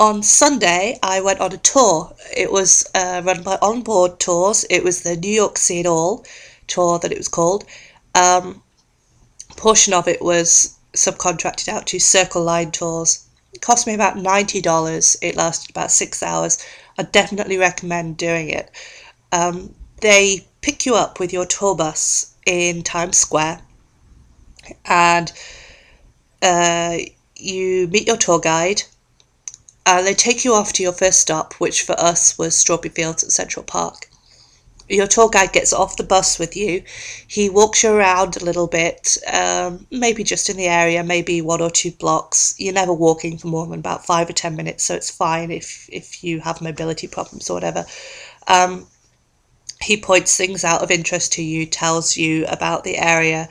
On Sunday, I went on a tour. It was run by OnBoard Tours. It was the New York See It All tour that it was called. Portion of it was subcontracted out to Circle Line Tours. It cost me about $90. It lasted about 6 hours. I definitely recommend doing it. They pick you up with your tour bus in Times Square, and you meet your tour guide. They take you off to your first stop, which for us was Strawberry Fields at Central Park. Your tour guide gets off the bus with you. He walks you around a little bit, maybe just in the area, maybe 1 or 2 blocks. You're never walking for more than about 5 or 10 minutes, so it's fine if you have mobility problems or whatever. He points things out of interest to you, tells you about the area,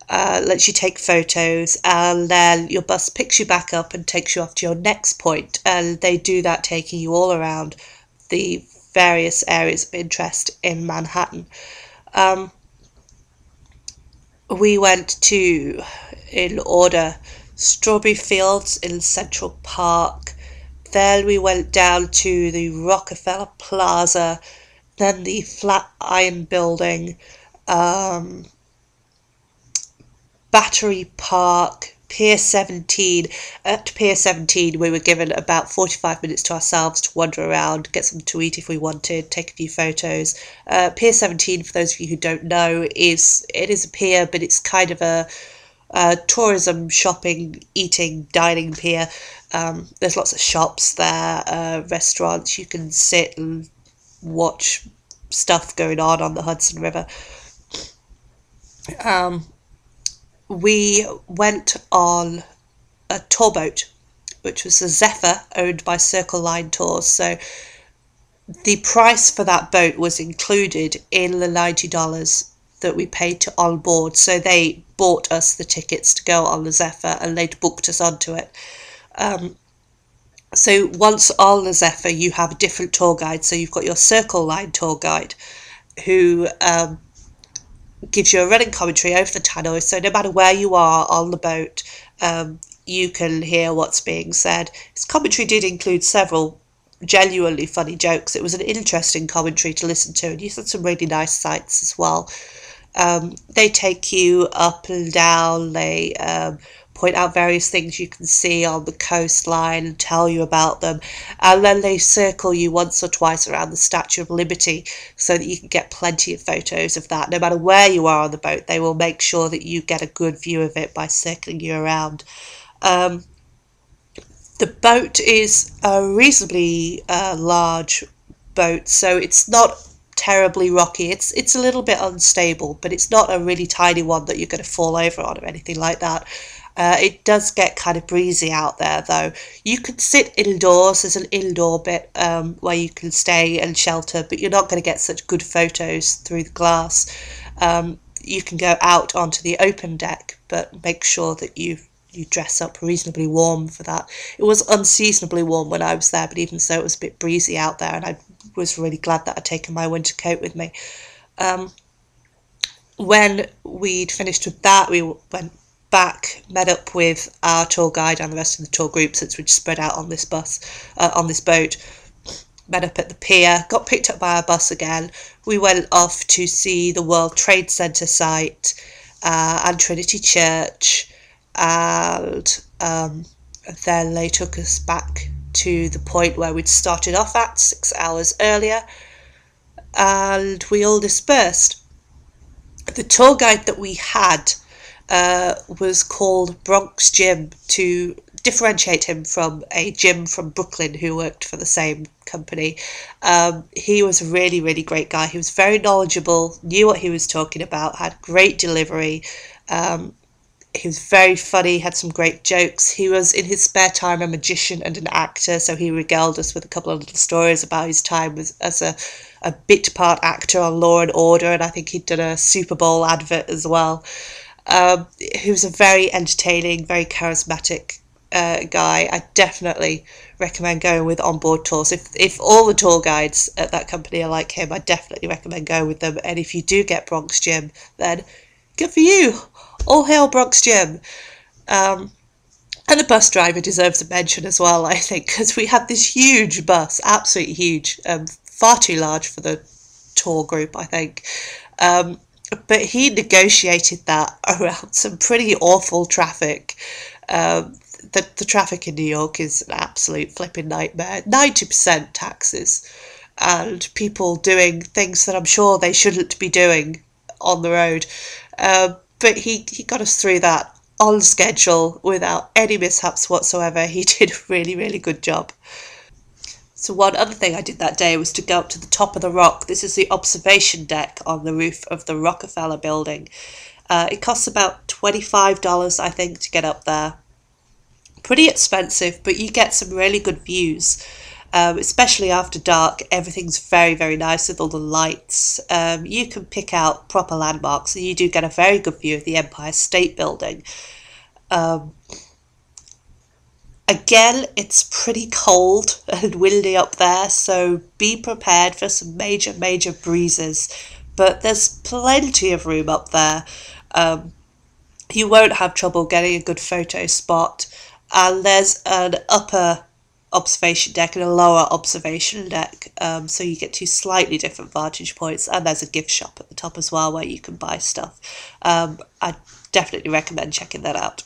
lets you take photos, and then your bus picks you back up and takes you off to your next point. And they do that taking you all around the various areas of interest in Manhattan. We went to, in order, Strawberry Fields in Central Park. Then we went down to the Rockefeller Plaza, then the Flatiron Building, Battery Park, Pier 17. At Pier 17 we were given about 45 minutes to ourselves to wander around, get something to eat if we wanted, take a few photos. Pier 17, for those of you who don't know, is a pier, but it's kind of a tourism, shopping, eating, dining pier. There's lots of shops there, restaurants. You can sit and watch stuff going on the Hudson River. We went on a tour boat, which was a Zephyr, owned by Circle Line Tours. So the price for that boat was included in the $90 that we paid to OnBoard. So they bought us the tickets to go on the Zephyr, and they'd booked us onto it. So once on the Zephyr, you have a different tour guide. So you've got your Circle Line tour guide, who gives you a running commentary over the tannoy, so no matter where you are on the boat, you can hear what's being said. His commentary did include several genuinely funny jokes. It was an interesting commentary to listen to, and you saw some really nice sights as well. They take you up and down, they point out various things you can see on the coastline and tell you about them, and then they circle you once or twice around the Statue of Liberty so that you can get plenty of photos of that. No matter where you are on the boat, they will make sure that you get a good view of it by circling you around. The boat is a reasonably large boat, so it's not terribly rocky. It's a little bit unstable, but it's not a really tiny one that you're going to fall over on or anything like that. It does get kind of breezy out there, though. You can sit indoors. There's an indoor bit where you can stay and shelter, but you're not going to get such good photos through the glass. You can go out onto the open deck, but make sure that you dress up reasonably warm for that. It was unseasonably warm when I was there, but even so, it was a bit breezy out there, and I was really glad that I'd taken my winter coat with me. When we'd finished with that, we went back, met up with our tour guide and the rest of the tour group, since we'd spread out on this boat, met up at the pier, got picked up by our bus again. We went off to see the World Trade Center site and Trinity Church, and then they took us back to the point where we'd started off at 6 hours earlier, and we all dispersed. The tour guide that we had was called Bronx Jim, to differentiate him from a Jim from Brooklyn who worked for the same company. He was a really, really great guy. He was very knowledgeable, knew what he was talking about, had great delivery. He was very funny, had some great jokes. He was, in his spare time, a magician and an actor, so he regaled us with a couple of little stories about his time as a bit part actor on Law and Order, and I think he'd done a Super Bowl advert as well. He was a very entertaining, very charismatic guy. I definitely recommend going with OnBoard Tours. If all the tour guides at that company are like him, I definitely recommend going with them. And if you do get Bronx Jim, then good for you. All hail Bronx Jim. And the bus driver deserves a mention as well, I think, because we had this huge bus, absolutely huge, far too large for the tour group, I think. Um, but he negotiated that around some pretty awful traffic. The traffic in New York is an absolute flipping nightmare. 90% taxes and people doing things that I'm sure they shouldn't be doing on the road. But he got us through that on schedule without any mishaps whatsoever. He did a really, really good job. So one other thing I did that day was to go up to the top of the rock. This is the observation deck on the roof of the Rockefeller building. It costs about $25, I think, to get up there. Pretty expensive, but you get some really good views. Especially after dark, everything's very, very nice with all the lights. You can pick out proper landmarks, and you do get a very good view of the Empire State Building. Um, Again, it's pretty cold and windy up there, so be prepared for some major, major breezes. But there's plenty of room up there. Um, you won't have trouble getting a good photo spot. And there's an upper observation deck and a lower observation deck, so you get two slightly different vantage points. And there's a gift shop at the top as well where you can buy stuff. I definitely recommend checking that out.